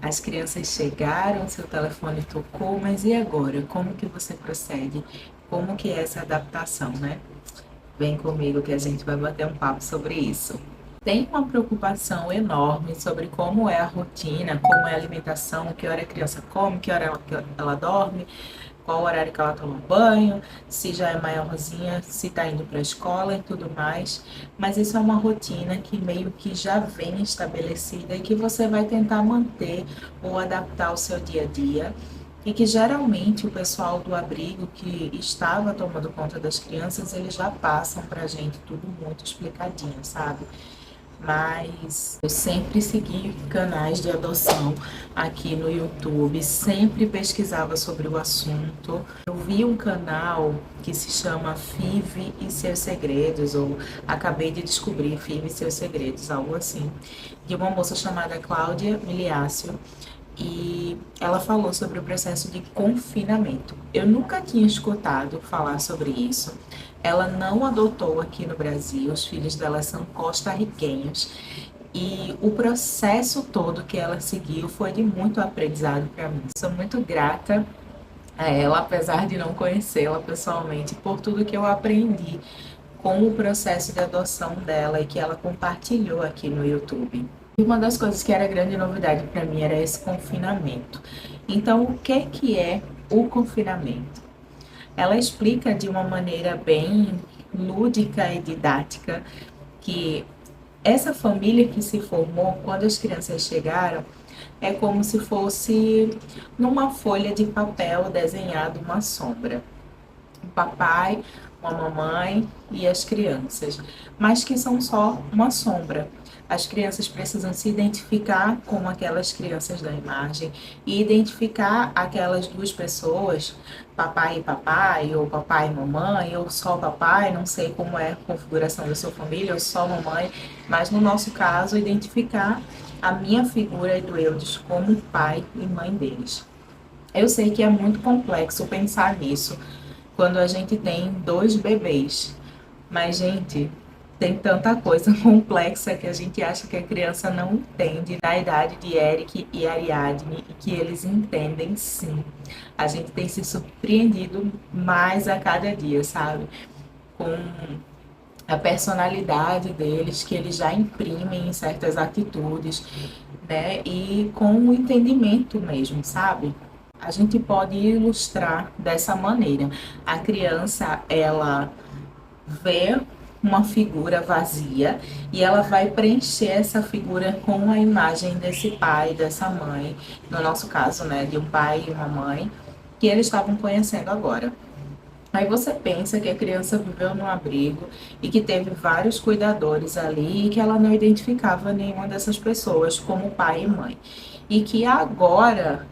As crianças chegaram, seu telefone tocou, mas e agora? Como que você procede? Como que é essa adaptação, né? Vem comigo que a gente vai bater um papo sobre isso. Tem uma preocupação enorme sobre como é a rotina, como é a alimentação, que hora a criança come, que hora ela dorme, qual o horário que ela toma banho, se já é maiorzinha, se está indo para a escola e tudo mais. Mas isso é uma rotina que meio que já vem estabelecida e que você vai tentar manter ou adaptar ao seu dia a dia. E que geralmente o pessoal do abrigo que estava tomando conta das crianças, eles já passam para a gente tudo muito explicadinho, sabe? Mas eu sempre segui canais de adoção aqui no YouTube, sempre pesquisava sobre o assunto. Eu vi um canal que se chama Five e Seus Segredos, ou acabei de descobrir Five e Seus Segredos, algo assim, de uma moça chamada Cláudia Miliácio. E ela falou sobre o processo de confinamento. Eu nunca tinha escutado falar sobre isso. Ela não adotou aqui no Brasil, os filhos dela são costarriquenhos. E o processo todo que ela seguiu foi de muito aprendizado para mim. Sou muito grata a ela, apesar de não conhecê-la pessoalmente, por tudo que eu aprendi com o processo de adoção dela e que ela compartilhou aqui no YouTube. E uma das coisas que era grande novidade para mim era esse confinamento. Então, o que é o confinamento? Ela explica de uma maneira bem lúdica e didática que essa família que se formou quando as crianças chegaram é como se fosse numa folha de papel desenhado uma sombra. Um papai, uma mamãe e as crianças, mas que são só uma sombra. As crianças precisam se identificar como aquelas crianças da imagem e identificar aquelas duas pessoas, papai e papai, ou papai e mamãe, ou só papai, não sei como é a configuração da sua família, ou só mamãe, mas no nosso caso, identificar a minha figura e do Eudes como pai e mãe deles. Eu sei que é muito complexo pensar nisso quando a gente tem dois bebês, mas, gente, tem tanta coisa complexa que a gente acha que a criança não entende na idade de Eric e Ariadne e que eles entendem sim. A gente tem se surpreendido mais a cada dia, sabe? Com a personalidade deles, que eles já imprimem em certas atitudes, né? E com o entendimento mesmo, sabe? A gente pode ilustrar dessa maneira. A criança, ela vê uma figura vazia e ela vai preencher essa figura com a imagem desse pai, dessa mãe, no nosso caso, né, de um pai e uma mãe, que eles estavam conhecendo agora. Aí você pensa que a criança viveu no abrigo e que teve vários cuidadores ali e que ela não identificava nenhuma dessas pessoas como pai e mãe. E que agora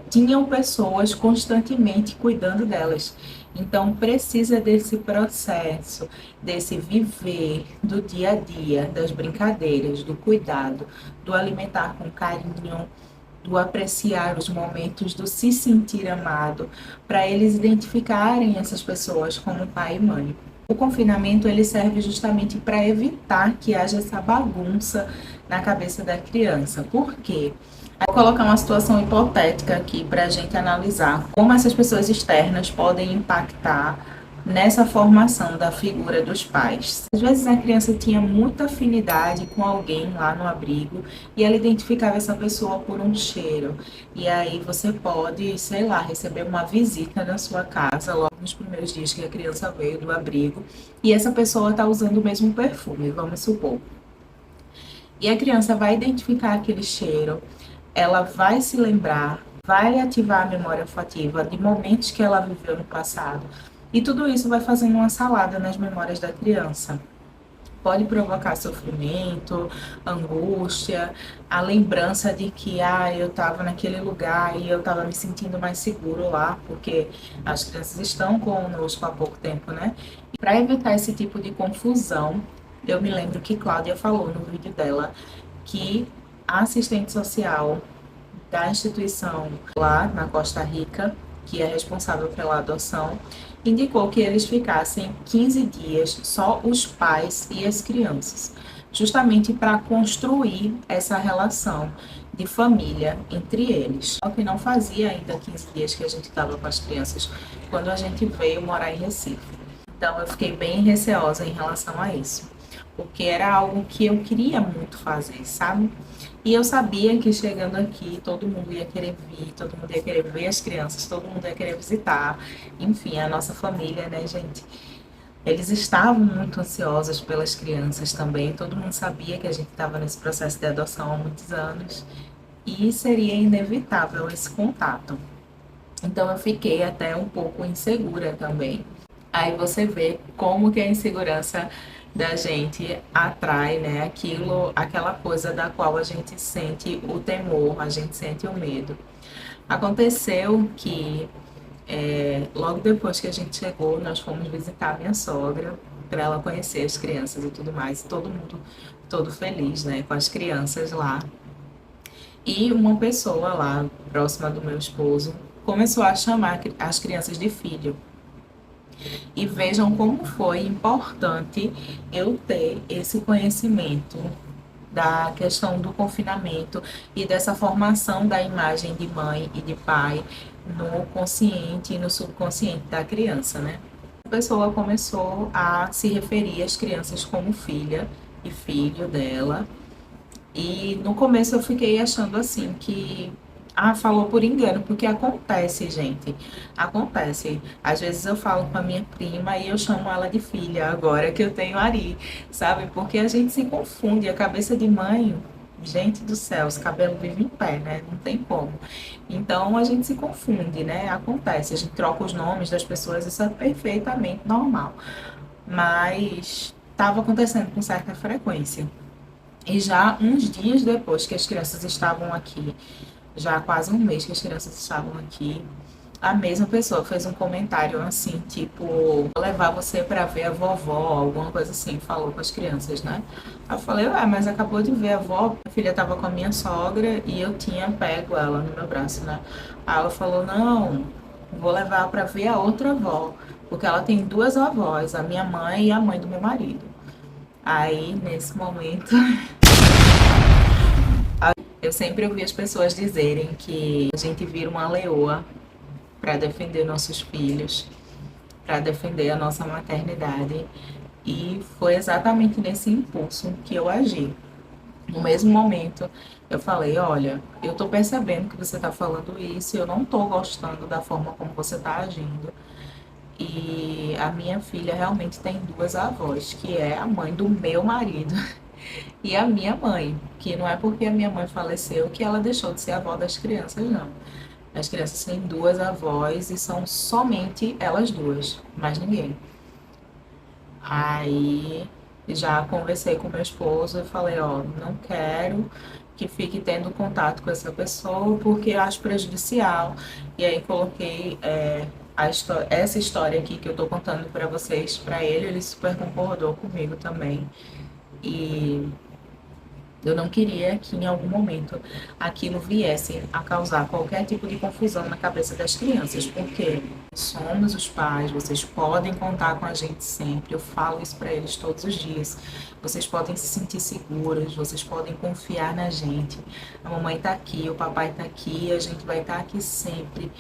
tinham pessoas constantemente cuidando delas. Então precisa desse processo, desse viver do dia a dia, das brincadeiras, do cuidado, do alimentar com carinho, do apreciar os momentos, do se sentir amado, para eles identificarem essas pessoas como pai e mãe. O confinamento ele serve justamente para evitar que haja essa bagunça na cabeça da criança. Por quê? Vou colocar uma situação hipotética aqui para a gente analisar como essas pessoas externas podem impactar nessa formação da figura dos pais. Às vezes a criança tinha muita afinidade com alguém lá no abrigo e ela identificava essa pessoa por um cheiro. E aí você pode, sei lá, receber uma visita na sua casa logo nos primeiros dias que a criança veio do abrigo e essa pessoa está usando o mesmo perfume, vamos supor. E a criança vai identificar aquele cheiro, ela vai se lembrar, vai ativar a memória afetiva de momentos que ela viveu no passado. E tudo isso vai fazendo uma salada nas memórias da criança. Pode provocar sofrimento, angústia, a lembrança de que eu estava naquele lugar e eu estava me sentindo mais seguro lá, porque as crianças estão conosco há pouco tempo, né? E para evitar esse tipo de confusão, eu me lembro que Cláudia falou no vídeo dela que a assistente social da instituição lá na Costa Rica, que é responsável pela adoção, indicou que eles ficassem 15 dias, só os pais e as crianças, justamente para construir essa relação de família entre eles. O que não fazia ainda 15 dias que a gente estava com as crianças quando a gente veio morar em Recife. Então eu fiquei bem receosa em relação a isso, porque era algo que eu queria muito fazer, sabe? E eu sabia que chegando aqui todo mundo ia querer vir, todo mundo ia querer ver as crianças, todo mundo ia querer visitar, enfim, a nossa família, né, gente? Eles estavam muito ansiosos pelas crianças também, todo mundo sabia que a gente estava nesse processo de adoção há muitos anos e seria inevitável esse contato. Então eu fiquei até um pouco insegura também. Aí você vê como que a insegurança da gente atrai, né, aquela coisa da qual a gente sente o temor, a gente sente o medo. Aconteceu que logo depois que a gente chegou, nós fomos visitar a minha sogra para ela conhecer as crianças e tudo mais, todo mundo todo feliz, né, com as crianças lá. E uma pessoa lá próxima do meu esposo começou a chamar as crianças de filho. E vejam como foi importante eu ter esse conhecimento da questão do confinamento e dessa formação da imagem de mãe e de pai no consciente e no subconsciente da criança, né? A pessoa começou a se referir às crianças como filha e filho dela, e no começo eu fiquei achando assim que falou por engano, porque acontece, gente. Acontece. Às vezes eu falo com a minha prima e eu chamo ela de filha, agora que eu tenho Ari, sabe? Porque a gente se confunde, a cabeça de mãe, gente do céu, os cabelos vivem em pé, né? Não tem como. Então a gente se confunde, né? Acontece, a gente troca os nomes das pessoas, isso é perfeitamente normal. Mas estava acontecendo com certa frequência. E já uns dias depois que as crianças estavam aqui, já há quase um mês que as crianças estavam aqui, a mesma pessoa fez um comentário assim, tipo, vou levar você para ver a vovó, alguma coisa assim, falou com as crianças, né? Aí eu falei, mas acabou de ver a avó, minha filha estava com a minha sogra e eu tinha pego ela no meu braço, né? Aí ela falou, não, vou levar para ver a outra avó, porque ela tem duas avós, a minha mãe e a mãe do meu marido. Aí, nesse momento, eu sempre ouvi as pessoas dizerem que a gente vira uma leoa para defender nossos filhos, para defender a nossa maternidade. E foi exatamente nesse impulso que eu agi. No mesmo momento, eu falei, olha, eu tô percebendo que você tá falando isso, eu não tô gostando da forma como você tá agindo. E a minha filha realmente tem duas avós, que é a mãe do meu marido e a minha mãe, que não é porque a minha mãe faleceu que ela deixou de ser avó das crianças, não. As crianças têm duas avós e são somente elas duas, mais ninguém. Aí já conversei com meu esposo e falei, ó, não quero que fique tendo contato com essa pessoa porque eu acho prejudicial. E aí coloquei essa história aqui que eu tô contando para vocês, para ele super concordou comigo também. E eu não queria que em algum momento aquilo viesse a causar qualquer tipo de confusão na cabeça das crianças, porque somos os pais, vocês podem contar com a gente sempre, eu falo isso para eles todos os dias. Vocês podem se sentir seguros, vocês podem confiar na gente. A mamãe está aqui, o papai está aqui, a gente vai estar aqui sempre.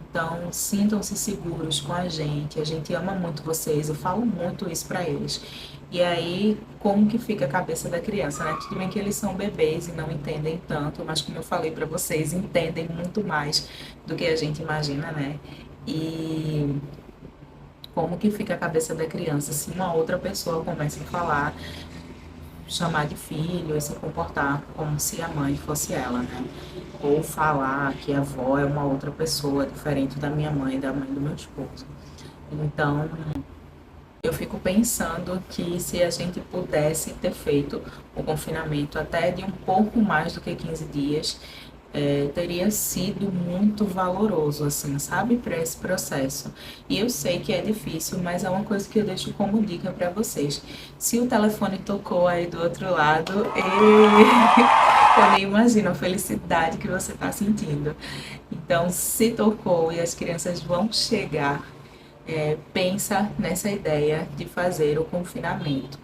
Então, sintam-se seguros com a gente ama muito vocês, eu falo muito isso para eles. E aí, como que fica a cabeça da criança, né? Tudo bem que eles são bebês e não entendem tanto, mas como eu falei para vocês, entendem muito mais do que a gente imagina, né? E como que fica a cabeça da criança se uma outra pessoa começa a falar, chamar de filho e se comportar como se a mãe fosse ela, né? Ou falar que a avó é uma outra pessoa diferente da minha mãe e da mãe do meu esposo. Então, eu fico pensando que se a gente pudesse ter feito o confinamento até de um pouco mais do que 15 dias, teria sido muito valoroso, assim, sabe, para esse processo. E eu sei que é difícil, mas é uma coisa que eu deixo como dica para vocês. Se o telefone tocou aí do outro lado, eu nem imagino a felicidade que você está sentindo. Então, se tocou e as crianças vão chegar, pensa nessa ideia de fazer o confinamento.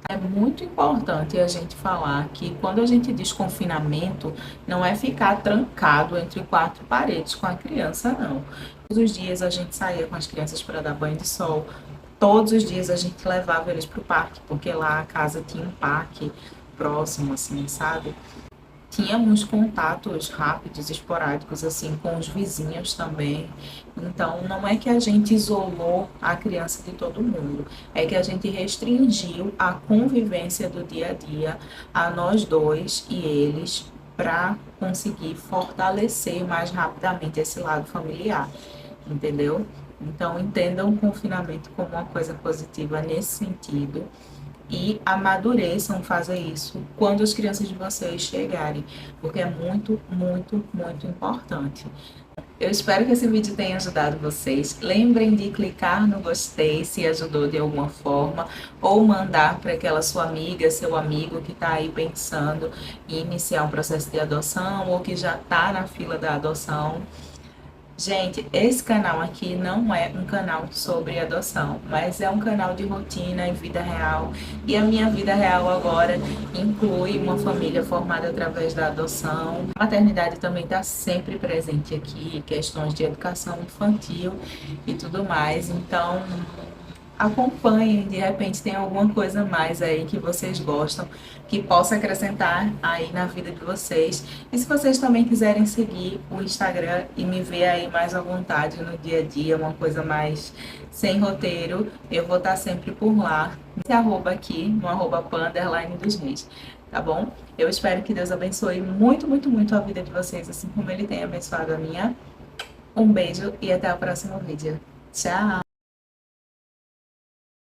É muito importante a gente falar que quando a gente diz confinamento, não é ficar trancado entre quatro paredes com a criança, não. Todos os dias a gente saía com as crianças para dar banho de sol, todos os dias a gente levava eles para o parque, porque lá a casa tinha um parque próximo, assim, sabe? Tínhamos contatos rápidos, esporádicos, assim, com os vizinhos também. Então, não é que a gente isolou a criança de todo mundo, é que a gente restringiu a convivência do dia a dia a nós dois e eles para conseguir fortalecer mais rapidamente esse lado familiar, entendeu? Então, entendam o confinamento como uma coisa positiva nesse sentido e amadureçam fazer isso quando as crianças de vocês chegarem, porque é muito, muito, muito importante. Eu espero que esse vídeo tenha ajudado vocês. Lembrem de clicar no gostei se ajudou de alguma forma, ou mandar para aquela sua amiga, seu amigo que está aí pensando em iniciar um processo de adoção ou que já está na fila da adoção. Gente, esse canal aqui não é um canal sobre adoção, mas é um canal de rotina e vida real. E a minha vida real agora inclui uma família formada através da adoção. A maternidade também está sempre presente aqui, questões de educação infantil e tudo mais. Então, acompanhem, de repente tem alguma coisa mais aí que vocês gostam, que possa acrescentar aí na vida de vocês. E se vocês também quiserem seguir o Instagram e me ver aí mais à vontade no dia a dia, uma coisa mais sem roteiro, eu vou estar sempre por lá, nesse arroba aqui, no arroba pan_dos reis, tá bom? Eu espero que Deus abençoe muito, muito, muito a vida de vocês, assim como Ele tem abençoado a minha. Um beijo e até o próximo vídeo. Tchau!